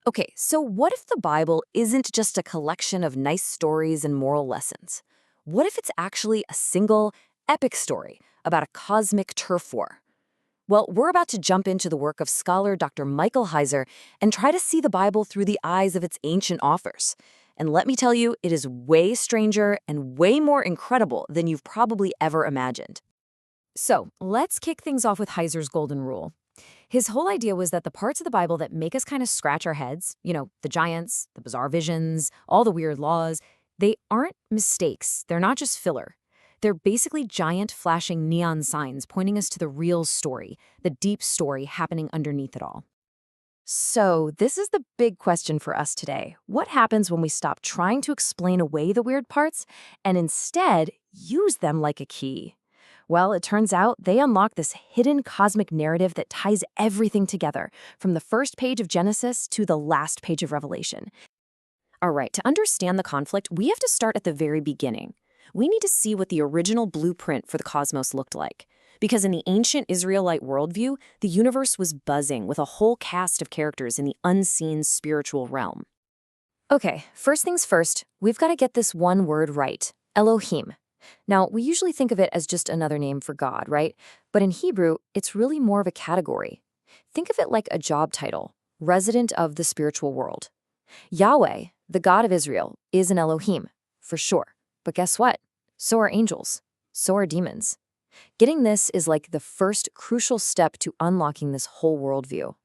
Okay, so what if the Bible isn't just a collection of nice stories and moral lessons? What if it's actually a single, epic story about a cosmic turf war? Well, we're about to jump into the work of scholar Dr. Michael Heiser and try to see the Bible through the eyes of its ancient authors. And let me tell you, it is way stranger and way more incredible than you've probably ever imagined. So, let's kick things off with Heiser's golden rule. His whole idea was that the parts of the Bible that make us kind of scratch our heads, the giants, the bizarre visions, all the weird laws, they aren't mistakes. They're not just filler. They're basically giant flashing neon signs pointing us to the real story, the deep story happening underneath it all. So, this is the big question for us today. What happens when we stop trying to explain away the weird parts and instead use them like a key? Well, it turns out they unlock this hidden cosmic narrative that ties everything together, from the first page of Genesis to the last page of Revelation. All right, to understand the conflict, we have to start at the very beginning. We need to see what the original blueprint for the cosmos looked like. Because in the ancient Israelite worldview, the universe was buzzing with a whole cast of characters in the unseen spiritual realm. Okay, first things first, we've got to get this one word right, Elohim. Now, we usually think of it as just another name for God, right? But in Hebrew, it's really more of a category. Think of it like a job title, resident of the spiritual world. Yahweh, the God of Israel, is an Elohim, for sure. But guess what? So are angels. So are demons. Getting this is like the first crucial step to unlocking this whole worldview.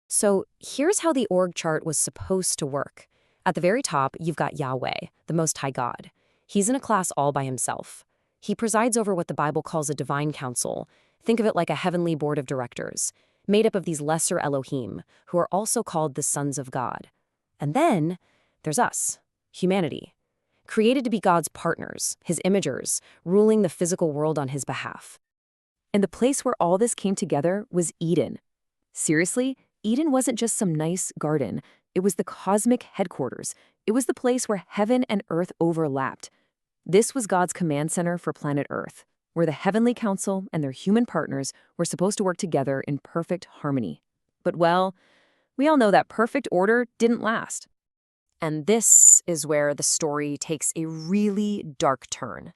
So here's how the org chart was supposed to work. At the very top, you've got Yahweh, the Most High God. He's in a class all by himself. He presides over what the Bible calls a divine council. Think of it like a heavenly board of directors, made up of these lesser Elohim, who are also called the sons of God. And then there's us, humanity, created to be God's partners, his imagers, ruling the physical world on his behalf. And the place where all this came together was Eden. Seriously, Eden wasn't just some nice garden. It was the cosmic headquarters. It was the place where heaven and earth overlapped. This was God's command center for planet Earth, where the heavenly council and their human partners were supposed to work together in perfect harmony. But well, we all know that perfect order didn't last. And this is where the story takes a really dark turn.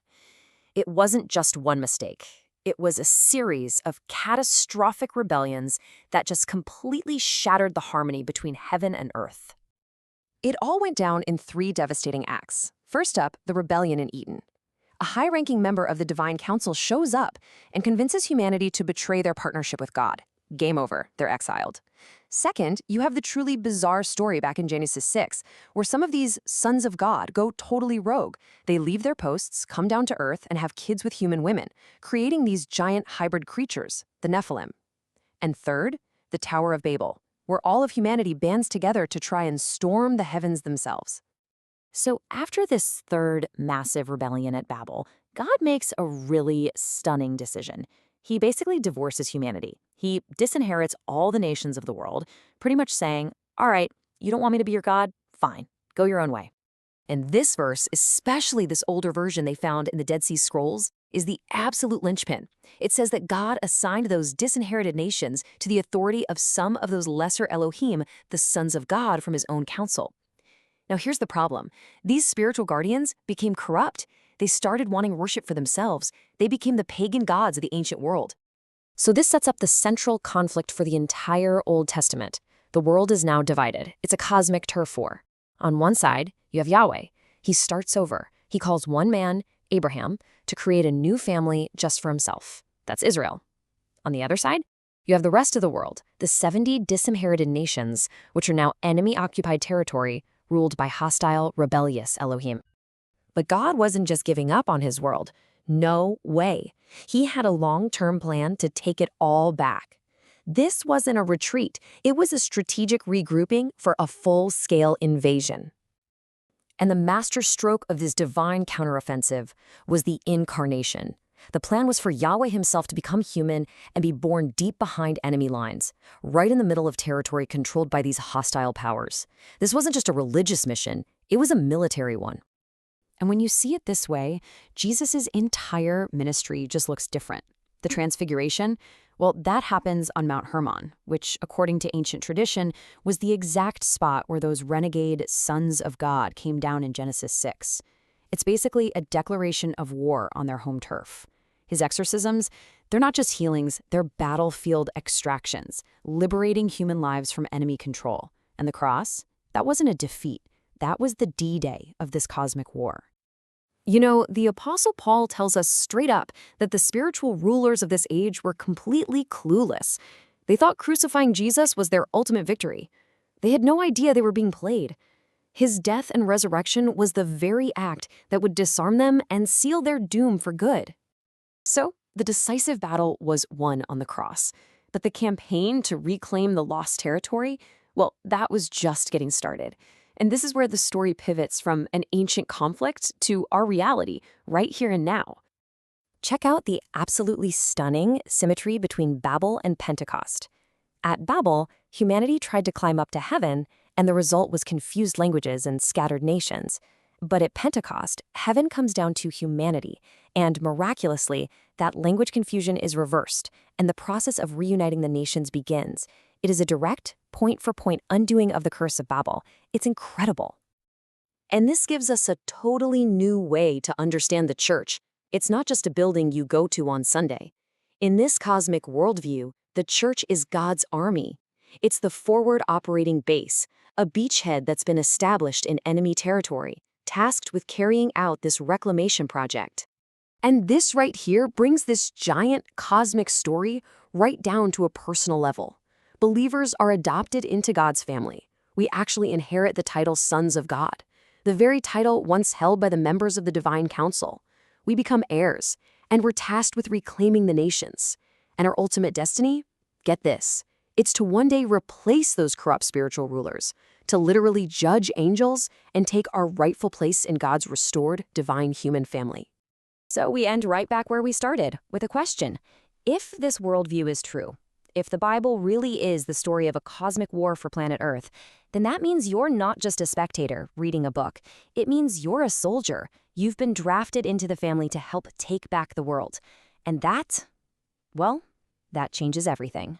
It wasn't just one mistake. It was a series of catastrophic rebellions that just completely shattered the harmony between heaven and earth. It all went down in 3 devastating acts. First up, the rebellion in Eden. A high-ranking member of the divine council shows up and convinces humanity to betray their partnership with God. Game over, they're exiled. Second, you have the truly bizarre story back in Genesis 6, where some of these sons of God go totally rogue. They leave their posts, come down to earth, and have kids with human women, creating these giant hybrid creatures, the Nephilim. And third, the Tower of Babel, where all of humanity bands together to try and storm the heavens themselves. So after this third massive rebellion at Babel, God makes a really stunning decision. He basically divorces humanity. He disinherits all the nations of the world, pretty much saying, all right, you don't want me to be your God? Fine, go your own way. And this verse, especially this older version they found in the Dead Sea Scrolls, is the absolute linchpin. It says that God assigned those disinherited nations to the authority of some of those lesser Elohim, the sons of God from his own council. Now here's the problem. These spiritual guardians became corrupt. They started wanting worship for themselves. They became the pagan gods of the ancient world. So this sets up the central conflict for the entire Old Testament. The world is now divided. It's a cosmic turf war. On one side, you have Yahweh. He starts over. He calls one man, Abraham, to create a new family just for himself. That's Israel. On the other side, you have the rest of the world, the 70 disinherited nations, which are now enemy-occupied territory ruled by hostile, rebellious Elohim. But God wasn't just giving up on his world. No way. He had a long-term plan to take it all back. This wasn't a retreat. It was a strategic regrouping for a full-scale invasion. And the masterstroke of this divine counteroffensive was the incarnation. The plan was for Yahweh himself to become human and be born deep behind enemy lines, right in the middle of territory controlled by these hostile powers. This wasn't just a religious mission, it was a military one. And when you see it this way, Jesus' entire ministry just looks different. The Transfiguration, Well, that happens on Mount Hermon, which, according to ancient tradition, was the exact spot where those renegade sons of God came down in Genesis 6. It's basically a declaration of war on their home turf. His exorcisms, they're not just healings, they're battlefield extractions, liberating human lives from enemy control. And the cross? That wasn't a defeat. That was the D-Day of this cosmic war. You know, the Apostle Paul tells us straight up that the spiritual rulers of this age were completely clueless. They thought crucifying Jesus was their ultimate victory. They had no idea they were being played. His death and resurrection was the very act that would disarm them and seal their doom for good. So, the decisive battle was won on the cross. But the campaign to reclaim the lost territory, well, that was just getting started. And this is where the story pivots from an ancient conflict to our reality, right here and now. Check out the absolutely stunning symmetry between Babel and Pentecost. At Babel, humanity tried to climb up to heaven, and the result was confused languages and scattered nations. But at Pentecost, heaven comes down to humanity, and miraculously, that language confusion is reversed, and the process of reuniting the nations begins. It is a direct, point-for-point undoing of the curse of Babel. It's incredible. And this gives us a totally new way to understand the church. It's not just a building you go to on Sunday. In this cosmic worldview, the church is God's army. It's the forward operating base, a beachhead that's been established in enemy territory, tasked with carrying out this reclamation project. And this right here brings this giant cosmic story right down to a personal level. Believers are adopted into God's family. We actually inherit the title Sons of God, the very title once held by the members of the Divine Council. We become heirs, and we're tasked with reclaiming the nations. And our ultimate destiny? Get this. It's to one day replace those corrupt spiritual rulers, to literally judge angels and take our rightful place in God's restored divine human family. So we end right back where we started, with a question. If this worldview is true, if the Bible really is the story of a cosmic war for planet Earth, then that means you're not just a spectator reading a book. It means you're a soldier. You've been drafted into the family to help take back the world. And that, well, that changes everything.